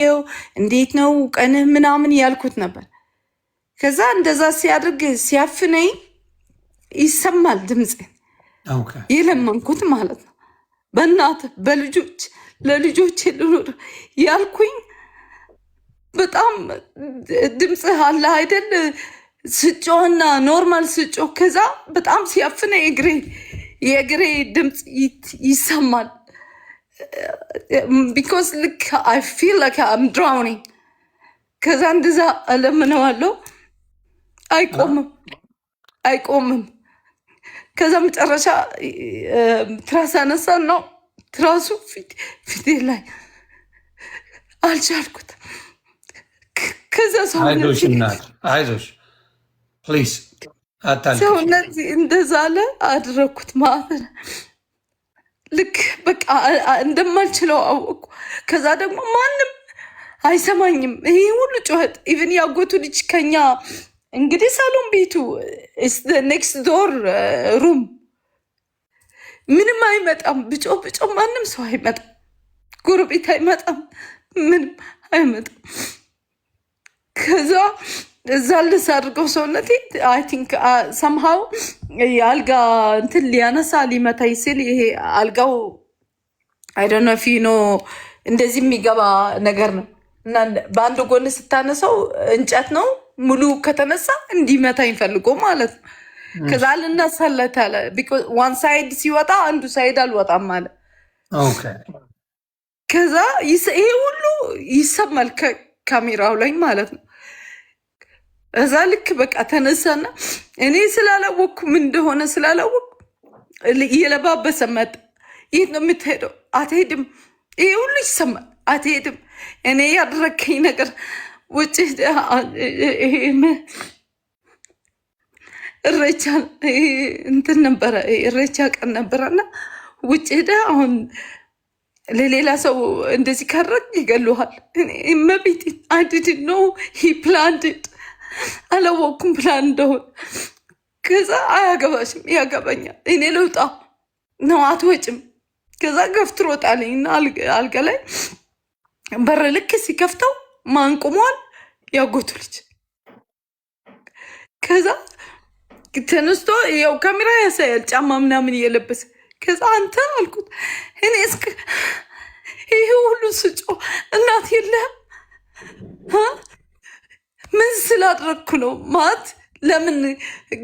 እንዴት ነው ቀንህ ምናምን ያልኩት ነበር። ከዛ እንደዛ ሲያድርግ ሲያፍነኝ ይሰማል ድምፅ የለመንኩት ማለት ነው። በእናት በልጆች ለልጆች ልኑር ያልኩኝ በጣም ድምፅ አለ አይደል ስጮህና ኖርማል ስጮህ ከዛ በጣም ሲያፍነኝ የእግሬ ድምፅ ይሰማል። ቢኮዝ ልክ አይ ፊል ላይክ አም ድራውኒንግ። ከዛ እንደዛ እለምነዋለሁ አይቆምም። ከዛ መጨረሻ ትራስ አነሳ ነው ትራሱ ፊቴ ላይ አልቻልኩት። ከዛ አይዞሽ ፕሊዝ ሰውነት እንደዛ አለ አድረኩት ማለት ነው። ልክ በቃ እንደማልችለው አወቅኩ። ከዛ ደግሞ ማንም አይሰማኝም። ይሄ ሁሉ ጩኸት ኢቭን ያጎቱ ልጅ ከኛ እንግዲህ ሳሎን ቤቱ ኔክስት ዶር ሩም ምንም አይመጣም። ብጮ ማንም ሰው አይመጣም። ጎረቤት አይመጣም። ምንም አይመጣም። ከዛ እዛ ልስ አድርገው ሰውነቴ አይ ቲንክ ሰምሃው የአልጋ እንትን ሊያነሳ ሊመታኝ ሲል ይሄ አልጋው አይ ዶንት ኖ ፊ ኖ እንደዚህ የሚገባ ነገር ነው እና በአንድ ጎን ስታነሳው እንጨት ነው ሙሉ ከተነሳ እንዲመታኝ ፈልጎ ማለት ነው። ከዛ ልነሳለት አለ ቢኮዝ ዋን ሳይድ ሲወጣ አንዱ ሳይድ አልወጣም አለ። ከዛ ይሄ ሁሉ ይሰማል ከካሜራው ላይ ማለት ነው። እዛ ልክ በቃ ተነሳና እኔ ስላላወቅኩ ምን እንደሆነ ስላላወቅኩ እየለባበሰ መጣ። የት ነው የምትሄደው? አትሄድም። ይሄ ሁሉ ይሰማል። አትሄድም። እኔ ያደረከኝ ነገር ውጭ እሬቻ እንትን ነበረ፣ እሬቻ ቀን ነበረና ውጭ ሄደ። አሁን ለሌላ ሰው እንደዚህ ካረግ ይገሉሃል። እመቤቴ አይ ዲድንት ኖ ሂ ፕላንድ ኢት አላወቅኩም ፕላን እንደሆነ። ከዛ አያገባሽም ያገባኛል እኔ ልውጣ ነው አትወጭም። ከዛ ገፍትሮ ጣለኝና አልጋ ላይ በር ልክ ሲከፍተው ማን ቆሟል? ያጎቱ ልጅ። ከዛ ተነስቶ ያው ካሜራ ያሳያል ጫማ ምናምን እየለበሰ። ከዛ አንተ አልኩት እኔ እስከ ይሄ ሁሉ ስጮ እናት የለህም ምን ስላደረግኩ ነው ማለት ለምን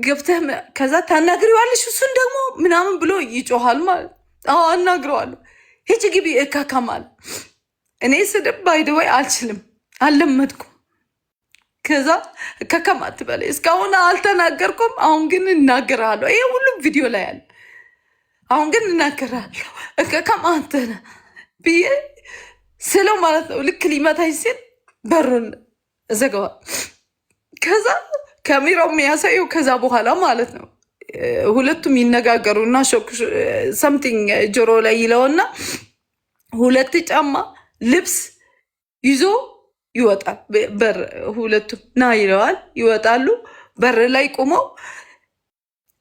ገብተህ ከዛ ታናግሪዋለሽ እሱን ደግሞ ምናምን ብሎ ይጮሃል ማለት። አዎ አናግረዋለሁ። ሂጂ ግቢ እካካማል። እኔ ስድብ ባይደወይ አልችልም አልለመድኩም። ከዛ እካካማ አትበለኝ እስካሁን አልተናገርኩም። አሁን ግን እናገራለሁ። ይሄ ሁሉ ቪዲዮ ላይ አለ። አሁን ግን እናገራለሁ። እካካማ አንተ ነህ ብዬ ስለው ማለት ነው። ልክ ሊመታኝ ሲል በሩን ዘገባ። ከዛ ካሜራው የሚያሳየው ከዛ በኋላ ማለት ነው ሁለቱም ይነጋገሩና ሰምቲንግ ጆሮ ላይ ይለውና ሁለት ጫማ ልብስ ይዞ ይወጣል። በር ሁለቱም ና ይለዋል። ይወጣሉ። በር ላይ ቆመው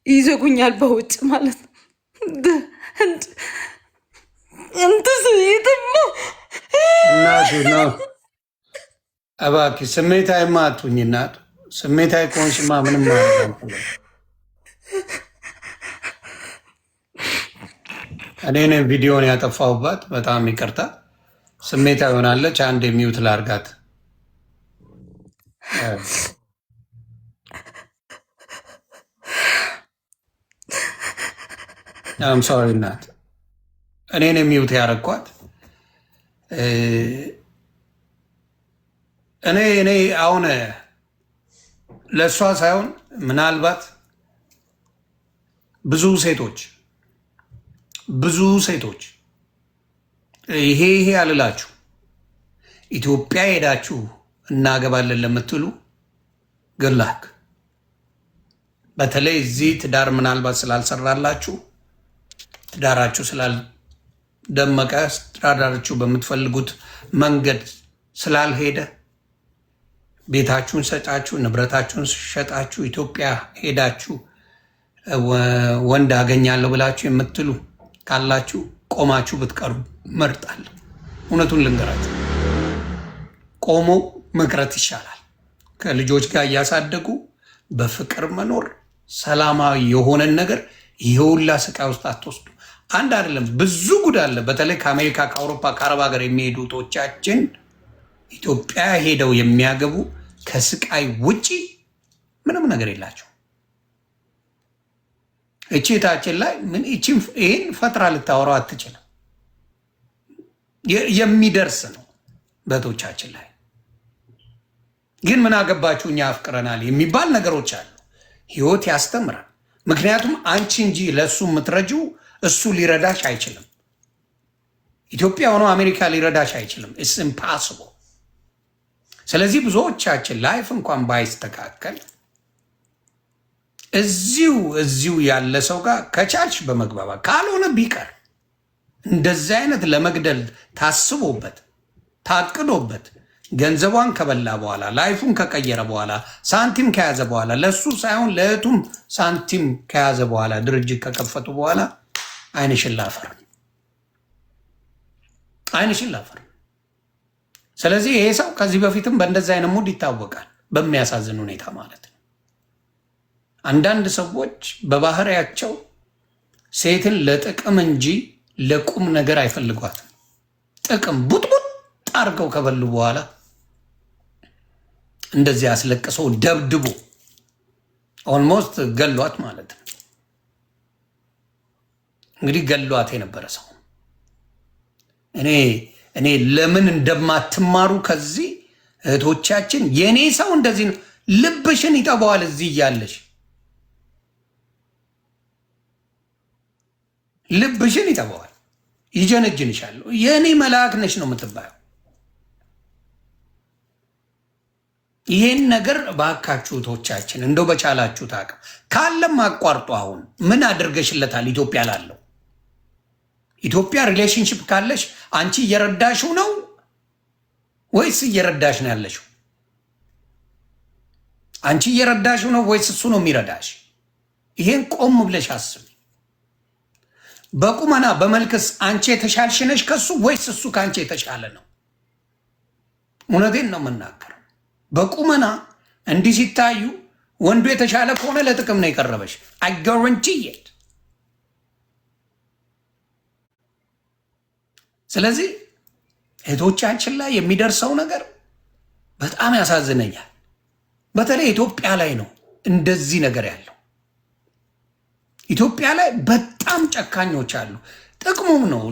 ይዘጉኛል በውጭ ማለት ነው። እንትስ ይተማ ነው እባክህ ስሜታዊማ አትሁኝ እናት። ስሜታዊ ከሆንሽማ ምንም ማለት ነው። እኔ ቪዲዮን ያጠፋሁባት በጣም ይቅርታ። ስሜታዊ ሆናለች። አንድ የሚውት ላርጋት። አም ሶሪ እናት። እኔን የሚውት ያረኳት እኔ አሁን ለእሷ ሳይሆን ምናልባት ብዙ ሴቶች ይሄ አልላችሁ ኢትዮጵያ ሄዳችሁ እናገባለን ለምትሉ ግላክ በተለይ እዚህ ትዳር ምናልባት ስላልሰራላችሁ ትዳራችሁ ስላልደመቀ ትዳራችሁ በምትፈልጉት መንገድ ስላልሄደ ቤታችሁን ሰጣችሁ ንብረታችሁን ሸጣችሁ ኢትዮጵያ ሄዳችሁ ወንድ አገኛለሁ ብላችሁ የምትሉ ካላችሁ ቆማችሁ ብትቀሩ መርጣለሁ። እውነቱን ልንገራችሁ። ቆሞ መቅረት ይሻላል። ከልጆች ጋር እያሳደጉ በፍቅር መኖር ሰላማዊ የሆነን ነገር ይሄውላ ስቃይ ውስጥ አትወስዱ። አንድ አይደለም ብዙ ጉድ አለ። በተለይ ከአሜሪካ ከአውሮፓ ከአረብ ሀገር የሚሄዱ እህቶቻችን ኢትዮጵያ ሄደው የሚያገቡ ከስቃይ ውጪ ምንም ነገር የላቸው። እቺታችን ላይ ምን ይህን ፈጥራ ልታወራው አትችልም። የሚደርስ ነው በእህቶቻችን ላይ። ግን ምን አገባችሁ እኛ አፍቅረናል የሚባል ነገሮች አሉ። ህይወት ያስተምራል። ምክንያቱም አንቺ እንጂ ለእሱ የምትረጂው እሱ ሊረዳሽ አይችልም። ኢትዮጵያ ሆኖ አሜሪካ ሊረዳሽ አይችልም። ኢትስ ኢምፓስብል። ስለዚህ ብዙዎቻችን ላይፍ እንኳን ባይስተካከል እዚሁ ያለ ሰው ጋር ከቻልሽ በመግባባት ካልሆነ ቢቀር እንደዚህ አይነት ለመግደል ታስቦበት ታቅዶበት ገንዘቧን ከበላ በኋላ ላይፉን ከቀየረ በኋላ ሳንቲም ከያዘ በኋላ ለሱ ሳይሆን ለእህቱም ሳንቲም ከያዘ በኋላ ድርጅት ከከፈቱ በኋላ ዓይንሽን ላፈር ዓይንሽን ላፈር። ስለዚህ ይሄ ሰው ከዚህ በፊትም በእንደዚህ አይነት ሙድ ይታወቃል። በሚያሳዝን ሁኔታ ማለት ነው። አንዳንድ ሰዎች በባህሪያቸው ሴትን ለጥቅም እንጂ ለቁም ነገር አይፈልጓትም። ጥቅም ቡጥቡጥ አርገው ከበሉ በኋላ እንደዚህ አስለቅሰው ደብድቦ ኦልሞስት ገሏት ማለት ነው። እንግዲህ ገሏት የነበረ ሰው እኔ ለምን እንደማትማሩ ከዚህ እህቶቻችን፣ የኔ ሰው እንደዚህ ነው። ልብሽን ይጠባዋል። እዚህ እያለሽ ልብሽን ይጠባዋል፣ ይጀነጅንሻል። የኔ መልአክ ነሽ ነው የምትባየው። ይሄን ነገር ባካችሁ እህቶቻችን እንደው በቻላችሁ ታቅም ካለም አቋርጦ። አሁን ምን አድርገሽለታል? ኢትዮጵያ ላለው ኢትዮጵያ ሪሌሽንሽፕ ካለሽ አንቺ እየረዳሽው ነው ወይስ እየረዳሽ ነው ያለሽው? አንቺ እየረዳሽው ነው ወይስ እሱ ነው የሚረዳሽ? ይሄን ቆም ብለሽ አስቢ። በቁመና በመልክስ አንቺ የተሻልሽ ነሽ ከሱ ወይስ እሱ ከአንቺ የተሻለ ነው? እውነቴን ነው የምናገረው። በቁመና እንዲህ ሲታዩ ወንዱ የተሻለ ከሆነ ለጥቅም ነው የቀረበሽ። አይ ጋራንቲ ኢት። ስለዚህ እህቶቻችን ላይ የሚደርሰው ነገር በጣም ያሳዝነኛል። በተለይ ኢትዮጵያ ላይ ነው እንደዚህ ነገር ያለው። ኢትዮጵያ ላይ በጣም ጨካኞች አሉ። ጥቅሙም ነው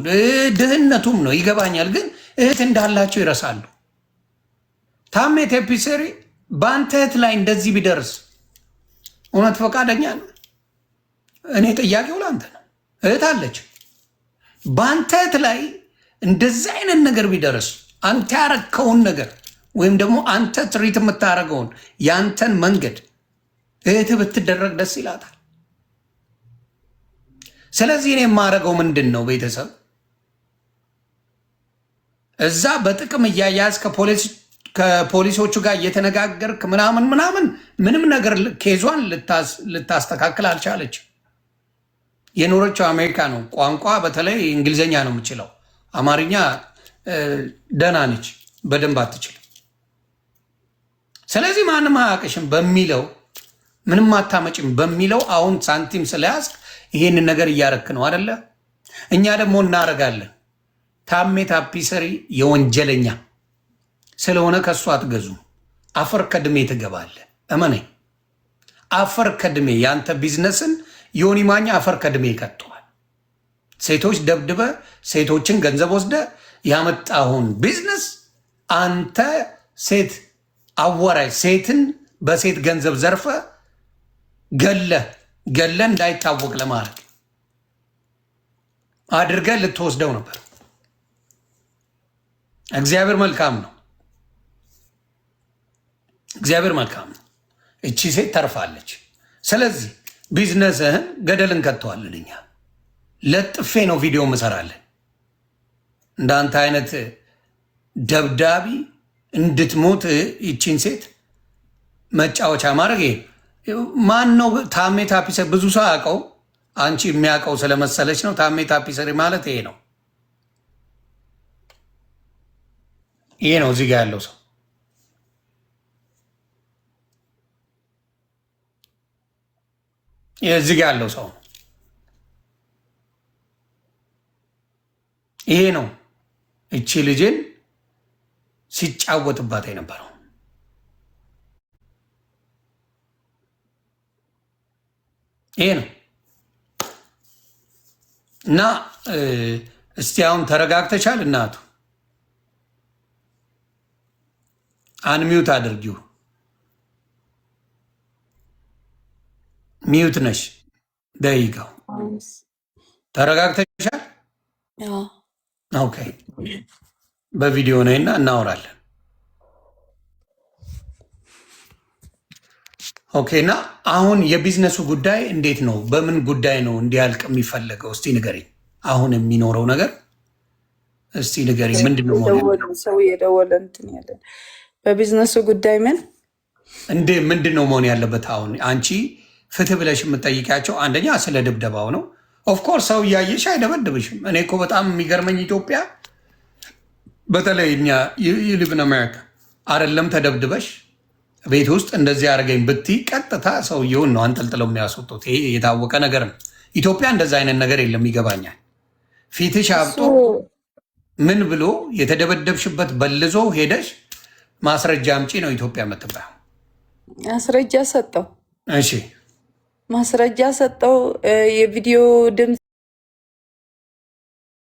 ድህነቱም ነው ይገባኛል። ግን እህት እንዳላቸው ይረሳሉ። ታሜ ቴፒሰሪ በአንተ እህት ላይ እንደዚህ ቢደርስ እውነት ፈቃደኛ ነው? እኔ ጥያቄው ለአንተ ነው። እህት አለች። በአንተ እህት ላይ እንደዚህ አይነት ነገር ቢደርስ አንተ ያረከውን ነገር ወይም ደግሞ አንተ ትሪት የምታደርገውን የአንተን መንገድ እህት ብትደረግ ደስ ይላታል። ስለዚህ እኔ የማደርገው ምንድን ነው? ቤተሰብ እዛ በጥቅም እያያዝ ከፖሊሶቹ ጋር እየተነጋገርክ ምናምን ምንም ነገር ኬዟን ልታስተካክል አልቻለች። የኖረችው አሜሪካ ነው። ቋንቋ በተለይ እንግሊዝኛ ነው የምችለው። አማርኛ ደህና ነች፣ በደንብ አትችልም። ስለዚህ ማንም አያውቅሽም በሚለው ምንም አታመጭም በሚለው አሁን ሳንቲም ስለያዝክ ይሄንን ነገር እያረክ ነው አደለ? እኛ ደግሞ እናደርጋለን። ታሜ ታፒሰሪ የወንጀለኛ ስለሆነ ከሱ አትገዙም። አፈር ከድሜ ትገባለህ። እመነኝ፣ አፈር ከድሜ ያንተ ቢዝነስን ዮኒ ማኛ አፈር ከድሜ ይከተዋል። ሴቶች ደብድበ ሴቶችን ገንዘብ ወስደ ያመጣሁን ቢዝነስ አንተ ሴት አወራይ ሴትን በሴት ገንዘብ ዘርፈ ገለ እንዳይታወቅ ለማድረግ አድርገ ልትወስደው ነበር። እግዚአብሔር መልካም ነው። እግዚአብሔር መልካም ነው። እቺ ሴት ተርፋለች። ስለዚህ ቢዝነስህን ገደል እንከተዋለን። እኛ ለጥፌ ነው ቪዲዮ ምሰራለን። እንዳንተ አይነት ደብዳቢ እንድትሞት ይቺን ሴት መጫወቻ ማድረግ ይሄ ማን ነው? ታሜ ታፒሰሪ ብዙ ሰው ያውቀው፣ አንቺ የሚያውቀው ስለመሰለች ነው። ታሜ ታፒሰሪ ማለት ይሄ ነው። ይሄ ነው እዚህ ጋር ያለው ሰው እዚህ ጋር ያለው ሰው ይሄ ነው እቺ ልጅን ሲጫወትባት የነበረው። ይሄ ነው እና እስቲ አሁን ተረጋግተሻል? እናቱ አንሚዩት አድርጊው። ሚዩት ነሽ። ደይጋው ተረጋግተሻል? ኦኬ። በቪዲዮ ነይና እናወራለን። ኦኬ። እና አሁን የቢዝነሱ ጉዳይ እንዴት ነው? በምን ጉዳይ ነው እንዲያልቅ የሚፈለገው? እስቲ ንገሪኝ። አሁን የሚኖረው ነገር እስቲ ንገሪኝ። ምንድን ነው ሰው የደወለ እንትን ያለን በቢዝነሱ ጉዳይ ምንድን ነው መሆን ያለበት? አሁን አንቺ ፍትህ ብለሽ የምጠይቂያቸው አንደኛ ስለ ድብደባው ነው። ኦፍኮርስ ሰው እያየሽ አይደበድብሽም። እኔ እኮ በጣም የሚገርመኝ ኢትዮጵያ፣ በተለይ እኛ ዩሊቭን አሜሪካ አይደለም ተደብድበሽ ቤት ውስጥ እንደዚህ አድርገኝ ብትይ ቀጥታ ሰውየውን ነው አንጠልጥለው የሚያስወጡት። ይሄ የታወቀ ነገር ነው። ኢትዮጵያ እንደዛ አይነት ነገር የለም። ይገባኛል። ፊትሽ አብጦ ምን ብሎ የተደበደብሽበት በልዞ ሄደሽ ማስረጃ አምጪ ነው ኢትዮጵያ የምትባለው። ማስረጃ ሰጠው። እሺ ማስረጃ ሰጠው። የቪዲዮ ድምፅ